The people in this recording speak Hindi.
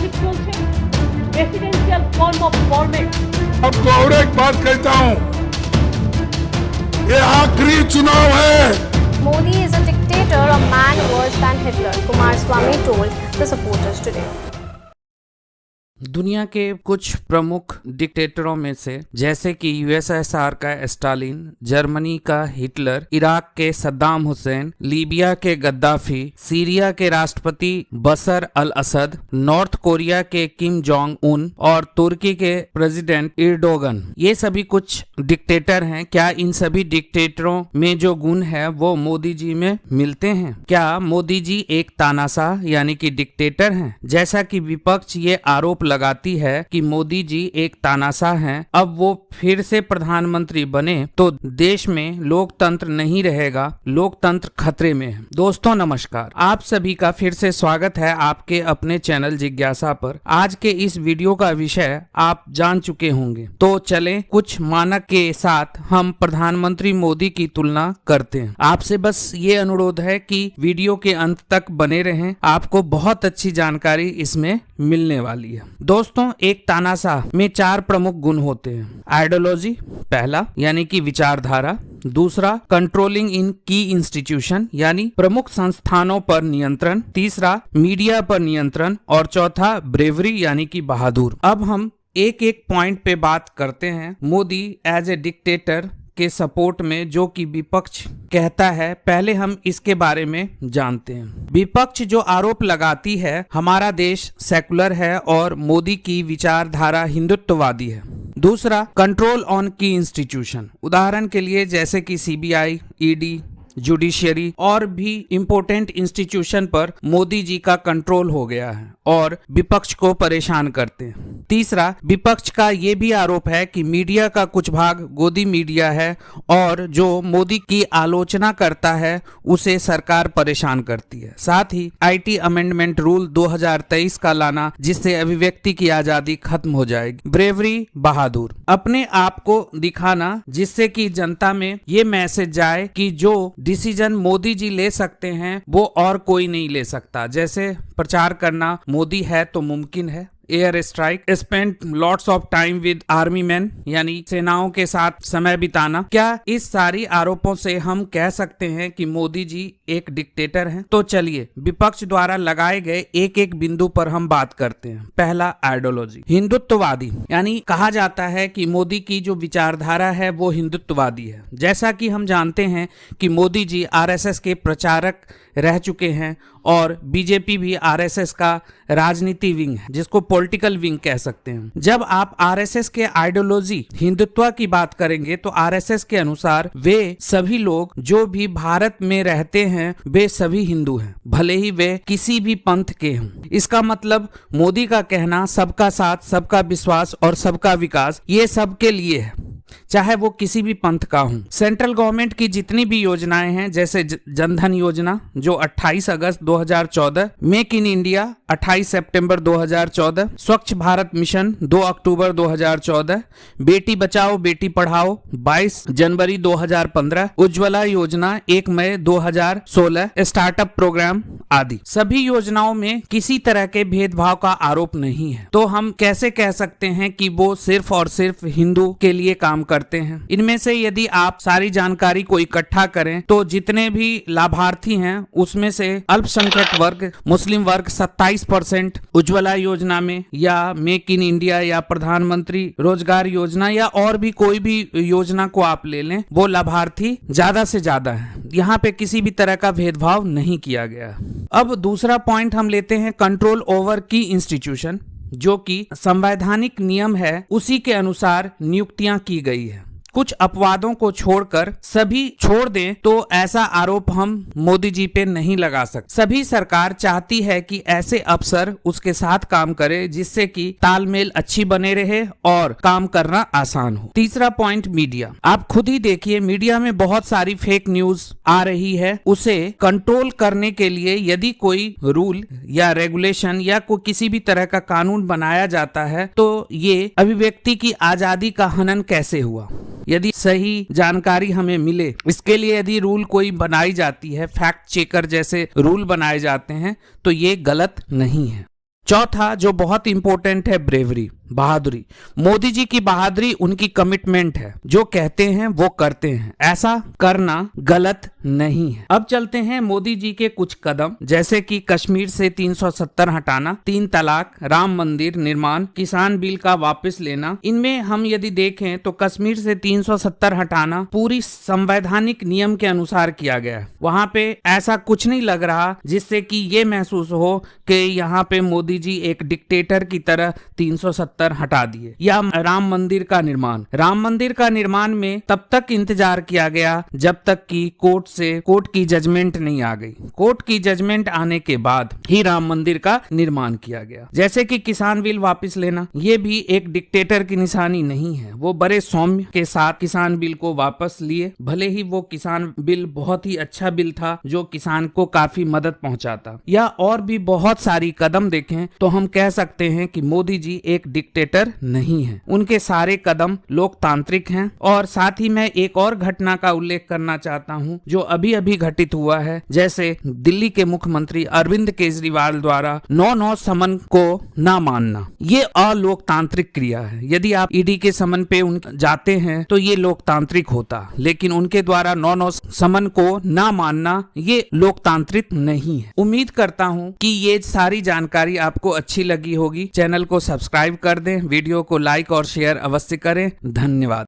ঠিক চলছে রেসিডেন্সিয়াল ফর্ম অফ গভর্নমেন্ট। आपको और एक बात कहता हूं, ये आखिरी चुनाव है। Modi is a dictator, a man worse than Hitler, Kumaraswamy told the supporters today. दुनिया के कुछ प्रमुख डिक्टेटरों में से जैसे कि यूएसएसआर का स्टालिन, जर्मनी का हिटलर, इराक के सद्दाम हुसैन, लीबिया के गद्दाफी, सीरिया के राष्ट्रपति बशर अल असद, नॉर्थ कोरिया के किम जोंग उन और तुर्की के प्रेसिडेंट एर्डोगन, ये सभी कुछ डिक्टेटर हैं। क्या इन सभी डिक्टेटरों में जो गुण है वो मोदी जी में मिलते हैं? क्या मोदी जी एक तानाशाह यानी कि डिक्टेटर हैं? जैसा कि विपक्ष ये आरोप लगाती है कि मोदी जी एक तानाशाह हैं, अब वो फिर से प्रधानमंत्री बने तो देश में लोकतंत्र नहीं रहेगा, लोकतंत्र खतरे में है। दोस्तों नमस्कार, आप सभी का फिर से स्वागत है आपके अपने चैनल जिज्ञासा पर। आज के इस वीडियो का विषय आप जान चुके होंगे, तो चलें कुछ मानक के साथ हम प्रधानमंत्री मोदी की तुलना करते हैं। आपसे बस ये अनुरोध है कि वीडियो के अंत तक बने रहें, आपको बहुत अच्छी जानकारी इसमें मिलने वाली है। दोस्तों, एक तानाशाह में 4 प्रमुख गुण होते हैं। आइडियोलॉजी पहला यानी कि विचारधारा, दूसरा कंट्रोलिंग इन की इंस्टीट्यूशन यानी प्रमुख संस्थानों पर नियंत्रण, तीसरा मीडिया पर नियंत्रण और चौथा ब्रेवरी यानी कि बहादुर। अब हम एक एक पॉइंट पे बात करते हैं मोदी एज ए डिक्टेटर के सपोर्ट में जो कि विपक्ष कहता है। पहले हम इसके बारे में जानते हैं। विपक्ष जो आरोप लगाती है हमारा देश सेकुलर है और मोदी की विचारधारा हिंदुत्ववादी है। दूसरा, कंट्रोल ऑन की इंस्टीट्यूशन, उदाहरण के लिए जैसे कि सीबीआई, ईडी, जुडिशियरी और भी इंपॉर्टेंट इंस्टीट्यूशन पर मोदी जी का कंट्रोल हो गया है और विपक्ष को परेशान करते हैं। तीसरा, विपक्ष का ये भी आरोप है कि मीडिया का कुछ भाग गोदी मीडिया है और जो मोदी की आलोचना करता है उसे सरकार परेशान करती है। साथ ही आईटी अमेंडमेंट रूल 2023 का लाना जिससे अभिव्यक्ति की आजादी खत्म हो जाएगी। ब्रेवरी, बहादुर, अपने आप को दिखाना जिससे कि जनता में ये मैसेज जाए कि जो डिसीजन मोदी जी ले सकते हैं वो और कोई नहीं ले सकता। जैसे प्रचार करना मोदी है तो मुमकिन है, air strike, spend lots of time with army man यानी सेनाओं के साथ समय बिताना। क्या इस सारी आरोपों से हम कह सकते हैं कि मोदी जी एक डिक्टेटर हैं? तो चलिए विपक्ष द्वारा लगाए गए एक एक बिंदु पर हम बात करते हैं। पहला, आइडियोलॉजी, हिंदुत्ववादी, यानी कहा जाता है कि मोदी की जो विचारधारा है वो हिंदुत्ववादी है। जैसा कि हम जानते हैं कि मोदी जी आरएसएस के प्रचारक रह चुके हैं और बीजेपी भी आरएसएस का राजनीति विंग है जिसको पॉलिटिकल विंग कह सकते हैं। जब आप आरएसएस के आइडियोलॉजी हिंदुत्व की बात करेंगे तो आरएसएस के अनुसार वे सभी लोग जो भी भारत में रहते हैं वे सभी हिंदू हैं, भले ही वे किसी भी पंथ के हों। इसका मतलब मोदी का कहना सबका साथ, सबका विश्वास और सबका विकास ये सबके लिए है, चाहे वो किसी भी पंथ का हो। सेंट्रल गवर्नमेंट की जितनी भी योजनाएं हैं जैसे जनधन योजना जो 28 अगस्त 2014, मेक इन इंडिया 28 सितंबर 2014, स्वच्छ भारत मिशन 2 अक्टूबर 2014, बेटी बचाओ बेटी पढ़ाओ 22 जनवरी 2015, उज्ज्वला योजना 1 मई 2016, स्टार्टअप प्रोग्राम आदि सभी योजनाओं में किसी तरह के भेदभाव का आरोप नहीं है। तो हम कैसे कह सकते हैं कि वो सिर्फ और सिर्फ हिंदू के लिए काम करते हैं? इनमें से यदि आप सारी जानकारी को इकट्ठा करें तो जितने भी लाभार्थी हैं उसमें से अल्पसंख्यक वर्ग, मुस्लिम वर्ग 27%, उज्ज्वला योजना में या मेक इन इंडिया या प्रधानमंत्री रोजगार योजना या और भी कोई भी योजना को आप ले लें, वो लाभार्थी ज्यादा से ज्यादा है। यहाँ पे किसी भी तरह का भेदभाव नहीं किया गया। अब दूसरा पॉइंट हम लेते हैं कंट्रोल ओवर की इंस्टीट्यूशन, जो कि संवैधानिक नियम है उसी के अनुसार नियुक्तियां की गई है। कुछ अपवादों को छोड़कर सभी छोड़ दें तो ऐसा आरोप हम मोदी जी पे नहीं लगा सकते। सभी सरकार चाहती है कि ऐसे अफसर उसके साथ काम करे जिससे कि तालमेल अच्छी बने रहे और काम करना आसान हो। तीसरा पॉइंट, मीडिया। आप खुद ही देखिए मीडिया में बहुत सारी फेक न्यूज आ रही है। उसे कंट्रोल करने के लिए यदि कोई रूल या रेगुलेशन या कोई किसी भी तरह का कानून बनाया जाता है तो ये अभिव्यक्ति की आजादी का हनन कैसे हुआ? यदि सही जानकारी हमें मिले, इसके लिए यदि रूल कोई बनाई जाती है, फैक्ट चेकर जैसे रूल बनाए जाते हैं, तो ये गलत नहीं है। चौथा जो बहुत इंपॉर्टेंट है, ब्रेवरी, बहादुरी। मोदी जी की बहादुरी उनकी कमिटमेंट है, जो कहते हैं वो करते हैं, ऐसा करना गलत नहीं है। अब चलते हैं मोदी जी के कुछ कदम, जैसे कि कश्मीर से 370 हटाना, 3 तलाक, राम मंदिर निर्माण, किसान बिल का वापस लेना। इनमें हम यदि देखें तो कश्मीर से 370 हटाना पूरी संवैधानिक नियम के अनुसार किया गया। वहां पे ऐसा कुछ नहीं लग रहा जिससे कि ये महसूस हो कि यहाँ पे मोदी जी एक डिक्टेटर की तरह 370 हटा दिए। या राम मंदिर का निर्माण में तब तक इंतजार किया गया जब तक कि कोर्ट की जजमेंट नहीं आ गई। कोर्ट की जजमेंट आने के बाद ही राम मंदिर का निर्माण किया गया। जैसे कि किसान बिल वापस लेना, ये भी एक डिक्टेटर की निशानी नहीं है। वो बड़े सौम्य के साथ किसान बिल को वापस लिए, भले ही वो किसान बिल बहुत ही अच्छा बिल था जो किसान को काफी मदद पहुंचाता। या और भी बहुत सारी कदम देखें तो हम कह सकते हैं कि मोदी जी एक डिक्टेटर नहीं है। उनके सारे कदम लोकतांत्रिक हैं। और साथ ही मैं एक और घटना का उल्लेख करना चाहता हूं जो अभी अभी घटित हुआ है। जैसे दिल्ली के मुख्यमंत्री अरविंद केजरीवाल द्वारा 9/9 समन को ना मानना, ये अलोकतांत्रिक क्रिया है। यदि आप ईडी के समन पे जाते हैं तो ये लोकतांत्रिक होता, लेकिन उनके द्वारा 9/9 समन को ना मानना ये लोकतांत्रिक नहीं है। उम्मीद करता हूं कि ये सारी जानकारी आपको अच्छी लगी होगी। चैनल को सब्सक्राइब कर दें, वीडियो को लाइक और शेयर अवश्य करें। धन्यवाद।